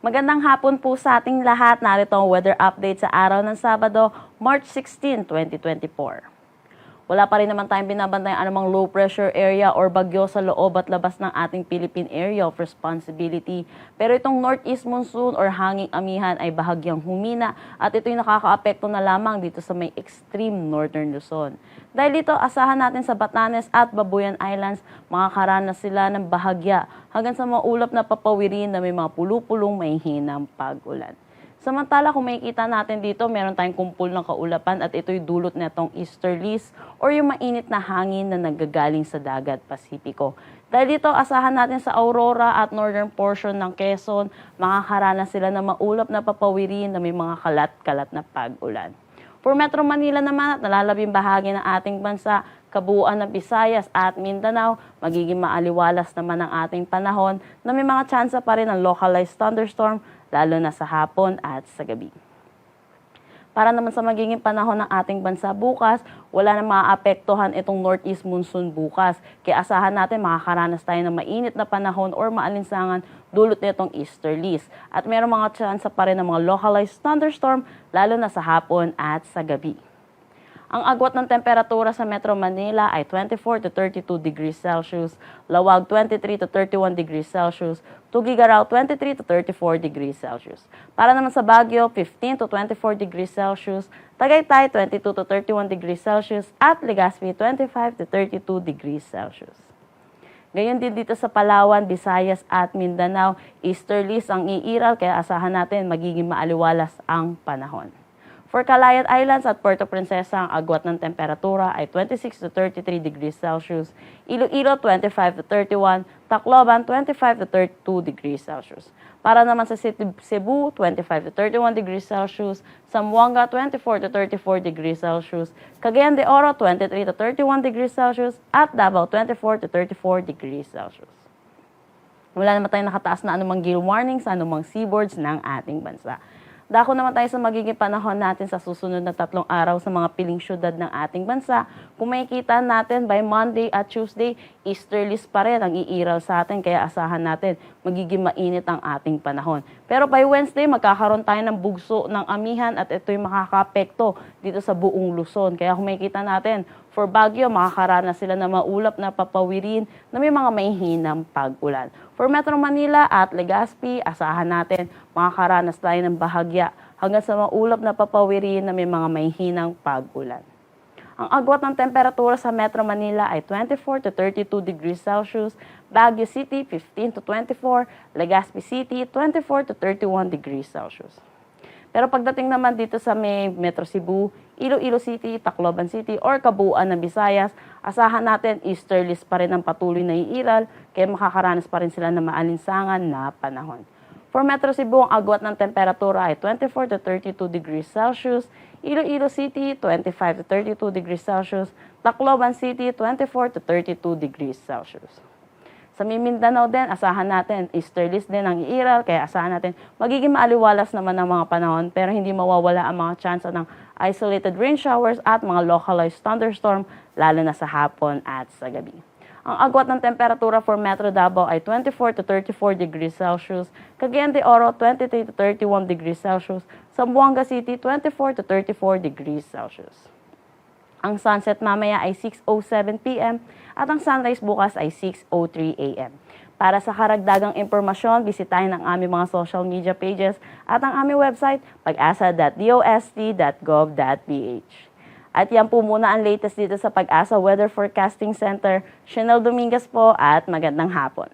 Magandang hapon po sa ating lahat. Narito ang weather update sa araw ng Sabado, March 16, 2024. Wala pa rin naman tayong binabantayan anumang low pressure area or bagyo sa loob at labas ng ating Philippine Area of Responsibility. Pero itong northeast monsoon or hanging amihan ay bahagyang humina at ito'y nakakaapekto na lamang dito sa may extreme northern Luzon. Dahil dito, asahan natin sa Batanes at Babuyan Islands, makakaranas sila ng bahagya hanggang sa maulap na papawirin na may mga pulupulong may hinang pag-ulan. Samantala, kung makikita natin dito, meron tayong kumpul ng kaulapan at ito'y dulot netong easterlies or yung mainit na hangin na nanggagaling sa dagat Pasipiko. Dahil dito, asahan natin sa Aurora at northern portion ng Quezon, makakaranas sila ng maulap na papawirin na may mga kalat-kalat na pag-ulan. For Metro Manila naman at nalalabing bahagi ng ating bansa, kabuuan ng Visayas at Mindanao, magiging maaliwalas naman ang ating panahon na may mga tsansa pa rin ng localized thunderstorm lalo na sa hapon at sa gabi. Para naman sa magiging panahon ng ating bansa bukas, wala na maaapektuhan itong northeast monsoon bukas. Kaya asahan natin makakaranas tayo ng mainit na panahon or maalinsangan dulot nitong easterlies. At mayroong mga tsansa pa rin ng mga localized thunderstorm lalo na sa hapon at sa gabi. Ang agwat ng temperatura sa Metro Manila ay 24 to 32 degrees Celsius, Lawag 23 to 31 degrees Celsius, Tuguegarao 23 to 34 degrees Celsius. Para naman sa Baguio, 15 to 24 degrees Celsius, Tagaytay 22 to 31 degrees Celsius, at Legazpi 25 to 32 degrees Celsius. Gayon din dito sa Palawan, Visayas at Mindanao, easterlies ang iiral kaya asahan natin magiging maaliwalas ang panahon. For Calayan Islands at Puerto Princesa, ang agwat ng temperatura ay 26 to 33 degrees Celsius, Iloilo 25 to 31, Tacloban 25 to 32 degrees Celsius. Para naman sa Cebu, 25 to 31 degrees Celsius, Zamboanga 24 to 34 degrees Celsius, Cagayan de Oro 23 to 31 degrees Celsius, at Davao 24 to 34 degrees Celsius. Wala naman tayong nakataas na anumang gale warning sa anumang seaboards ng ating bansa. Dako naman tayo sa magiging panahon natin sa susunod na 3 araw sa mga piling syudad ng ating bansa. Kung makikita natin by Monday at Tuesday, easterlies pa rin ang iiral sa atin kaya asahan natin magiging mainit ang ating panahon. Pero by Wednesday, magkakaroon tayo ng bugso ng amihan at ito'y makakaapekto dito sa buong Luzon. Kaya kung makikita natin, for Baguio, makakaranas sila na maulap na papawirin na may mga mahihinang pag-ulan. For Metro Manila at Legazpi, asahan natin makakaranas tayo ng bahagya hanggang sa maulap na papawirin na may mga mahihinang pag-ulan. Ang agwat ng temperatura sa Metro Manila ay 24 to 32 degrees Celsius, Baguio City 15 to 24, Legazpi City 24 to 31 degrees Celsius. Pero pagdating naman dito sa may Metro Cebu, Iloilo City, Tacloban City, or kabuuan ng Visayas, asahan natin easterlies pa rin ang patuloy na iiral, kaya makakaranas pa rin sila ng maalinsangan na panahon. For Metro Cebu, ang agwat ng temperatura ay 24 to 32 degrees Celsius, Iloilo City, 25 to 32 degrees Celsius, Tacloban City, 24 to 32 degrees Celsius. Sa Mindanao din, asahan natin, easterlies din ang iiral, kaya asahan natin magiging maaliwalas naman ang mga panahon pero hindi mawawala ang mga chance ng isolated rain showers at mga localized thunderstorm lalo na sa hapon at sa gabi. Ang agwat ng temperatura for Metro Davao ay 24 to 34 degrees Celsius, Cagayan de Oro 23 to 31 degrees Celsius, Zamboanga City 24 to 34 degrees Celsius. Ang sunset mamaya ay 6:07 p.m. at ang sunrise bukas ay 6:03 a.m. Para sa karagdagang impormasyon, bisitahin ang aming mga social media pages at ang aming website pag-asa.dost.gov.ph. At yan po muna ang latest dito sa Pag-asa Weather Forecasting Center. Chanel Dominguez po at magandang hapon.